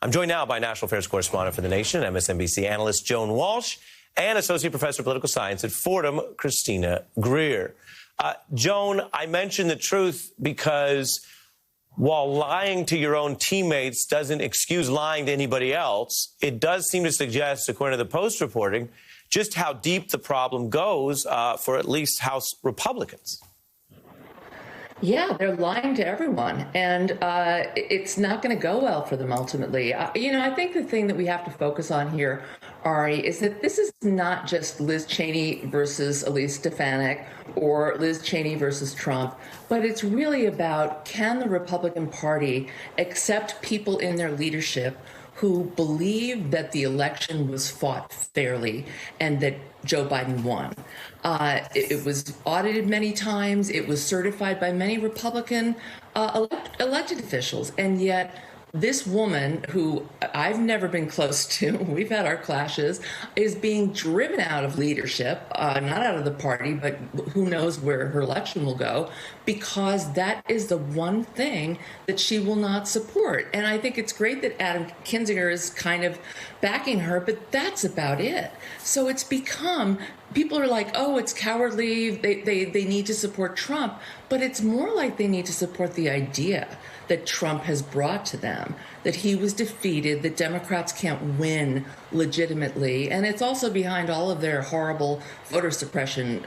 I'm joined now by National Affairs Correspondent for The Nation, MSNBC analyst Joan Walsh, and Associate Professor of Political Science at Fordham, Christina Greer. Joan, I mention the truth because while lying to your own teammates doesn't excuse lying to anybody else, it does seem to suggest, according to the Post reporting, just how deep the problem goes for at least House Republicans. Yeah, they're lying to everyone, and it's not going to go well for them ultimately. I think the thing that we have to focus on here, Ari, is that this is not just Liz Cheney versus Elise Stefanik or Liz Cheney versus Trump, but it's really about, can the Republican Party accept people in their leadership who believe that the election was fought fairly and that Joe Biden won. It was audited many times. It was certified by many Republican elected officials. And yet this woman, who I've never been close to, we've had our clashes, is being driven out of leadership, not out of the party, but who knows where her election will go, because that is the one thing that she will not support. And I think it's great that Adam Kinzinger is kind of backing her, but that's about it. So it's become, people are like, oh, it's cowardly, they need to support Trump, but it's more like they need to support the idea that Trump has brought to them, that he was defeated, that Democrats can't win legitimately. And it's also behind all of their horrible voter suppression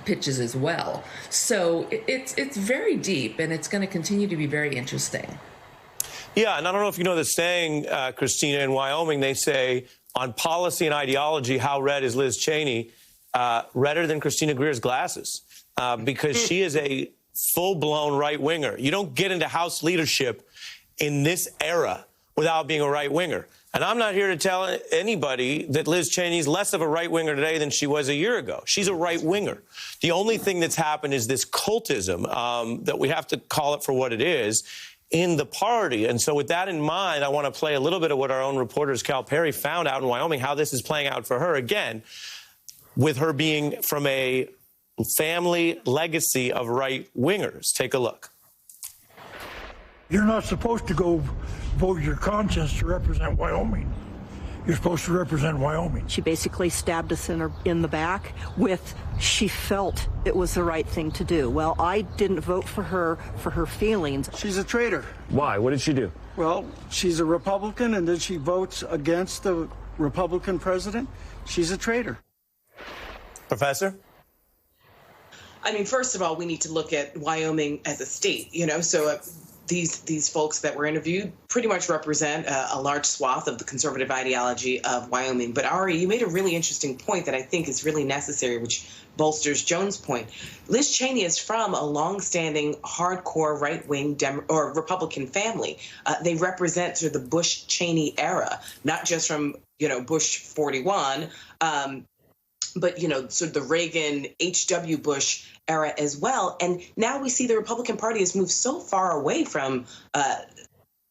pitches as well. So it's very deep, and it's going to continue to be very interesting. Yeah, and I don't know if you know the saying, Christina, in Wyoming, they say, on policy and ideology, how red is Liz Cheney? Redder than Christina Greer's glasses, because she is a full-blown right-winger. You don't get into House leadership in this era without being a right-winger. And I'm not here to tell anybody that Liz Cheney's less of a right-winger today than she was a year ago. She's a right-winger. The only thing that's happened is this cultism that we have to call it for what it is in the party. And so with that in mind, I want to play a little bit of what our own reporters, Cal Perry, found out in Wyoming, how this is playing out for her. Again, with her being from a family legacy of right-wingers. Take a look. You're not supposed to go vote your conscience to represent Wyoming. You're supposed to represent Wyoming. She basically stabbed us in the back with, she felt it was the right thing to do. Well, I didn't vote for her feelings. She's a traitor. Why? What did she do? Well, she's a Republican, and then she votes against the Republican president. She's a traitor. Professor? I mean, first of all, we need to look at Wyoming as a state, so these folks that were interviewed pretty much represent a large swath of the conservative ideology of Wyoming. But Ari, you made a really interesting point that I think is really necessary, which bolsters Joan's point. Liz Cheney is from a longstanding hardcore right-wing or Republican family. They represent sort of the Bush-Cheney era, not just from, Bush 41, but, sort of the Reagan, H.W. Bush era as well. And now we see the Republican Party has moved so far away from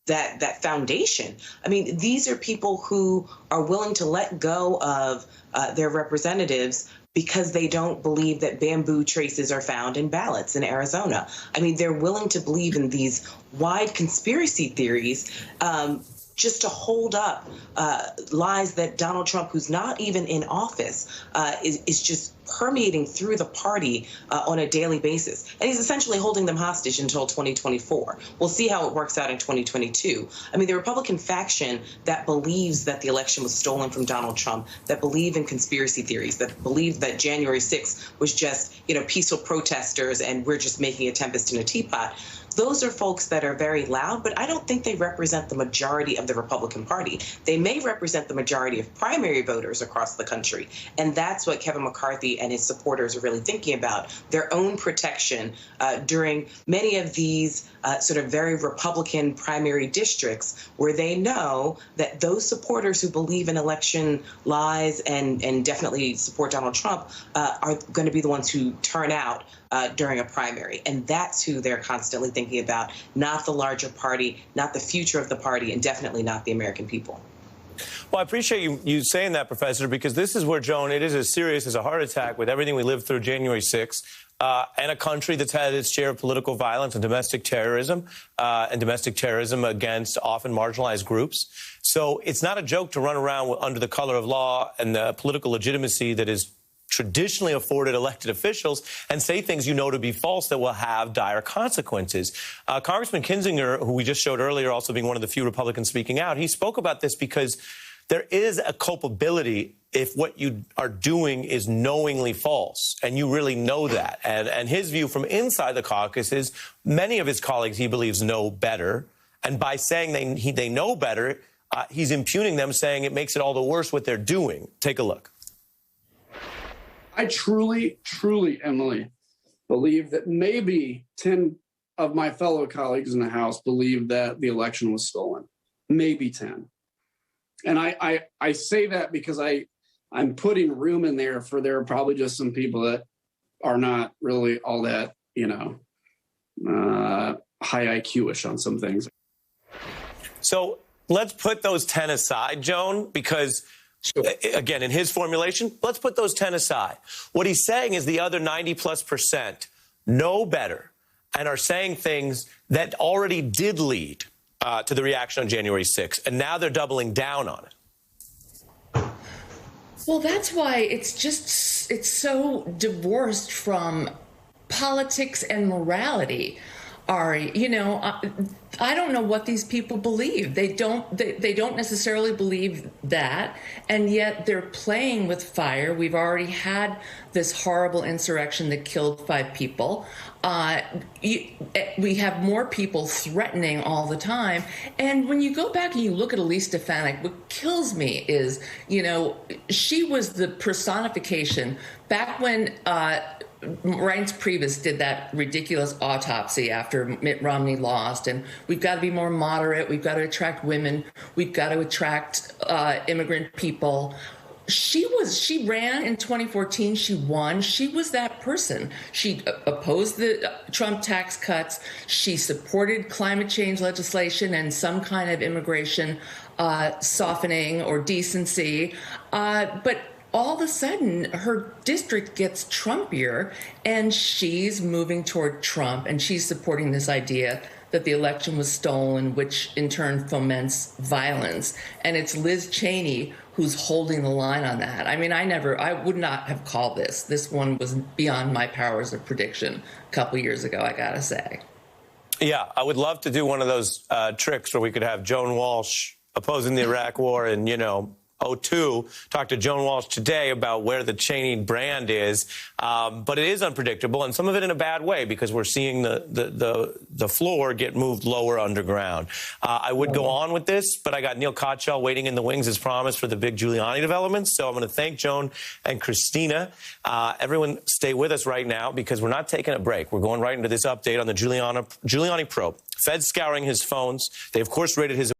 that foundation. I mean, these are people who are willing to let go of their representatives because they don't believe that bamboo traces are found in ballots in Arizona. I mean, they're willing to believe in these wide conspiracy theories just to hold up lies that Donald Trump, who's not even in office, is just permeating through the party on a daily basis. And he's essentially holding them hostage until 2024. We'll see how it works out in 2022. I mean, the Republican faction that believes that the election was stolen from Donald Trump, that believe in conspiracy theories, that believe that January 6th was just, peaceful protesters and we're just making a tempest in a teapot. Those are folks that are very loud, but I don't think they represent the majority of the Republican Party. They may represent the majority of primary voters across the country. And that's what Kevin McCarthy and his supporters are really thinking about, their own protection during many of these sort of very Republican primary districts where they know that those supporters who believe in election lies and definitely support Donald Trump are going to be the ones who turn out during a primary. And that's who they're constantly thinking about, not the larger party, not the future of the party, and definitely not the American people. Well, I appreciate you saying that, Professor, because this is where, Joan, it is as serious as a heart attack with everything we lived through January 6th. and a country that's had its share of political violence and domestic terrorism against often marginalized groups. So it's not a joke to run around under the color of law and the political legitimacy that is traditionally afforded elected officials and say things you know to be false that will have dire consequences. Congressman Kinzinger, who we just showed earlier, also being one of the few Republicans speaking out, he spoke about this because there is a culpability if what you are doing is knowingly false, and you really know that. And his view from inside the caucus is many of his colleagues, he believes, know better. And by saying they know better, he's impugning them, saying it makes it all the worse what they're doing. Take a look. I truly, Emily, believe that maybe 10 of my fellow colleagues in the House believe that the election was stolen. Maybe 10. And I say that because I'm putting room in there for there are probably just some people that are not really all that, high IQ-ish on some things. So let's put those 10 aside, Joan, because sure. Again, in his formulation, let's put those 10 aside. What he's saying is the other 90+% know better and are saying things that already did lead to the reaction on January 6th, and now they're doubling down on it. Well, that's why it's so divorced from politics and morality, Ari. I don't know what these people believe. They don't necessarily believe that, and yet they're playing with fire. We've already had this horrible insurrection that killed 5 people. We have more people threatening all the time. And when you go back and you look at Elise Stefanik, what kills me is, she was the personification back when Reince Priebus did that ridiculous autopsy after Mitt Romney lost, and we've got to be more moderate. We've got to attract women. We've got to attract immigrant people. She ran in 2014. She won. She was that person. She opposed the Trump tax cuts. She supported climate change legislation and some kind of immigration softening or decency. But all of a sudden, her district gets Trumpier, and she's moving toward Trump, and she's supporting this idea that the election was stolen, which in turn foments violence. And it's Liz Cheney who's holding the line on that. I mean, I would not have called this. This one was beyond my powers of prediction a couple years ago, I gotta say. Yeah, I would love to do one of those tricks where we could have Joan Walsh opposing the Iraq War and, 02. Talked to Joan Walsh today about where the Cheney brand is, but it is unpredictable, and some of it in a bad way because we're seeing the floor get moved lower underground. I would go on with this, but I got Neil Kottshell waiting in the wings as promised for the big Giuliani developments. So I'm going to thank Joan and Christina. Everyone, stay with us right now because we're not taking a break. We're going right into this update on the Giuliani probe. Feds scouring his phones. They, of course, raided his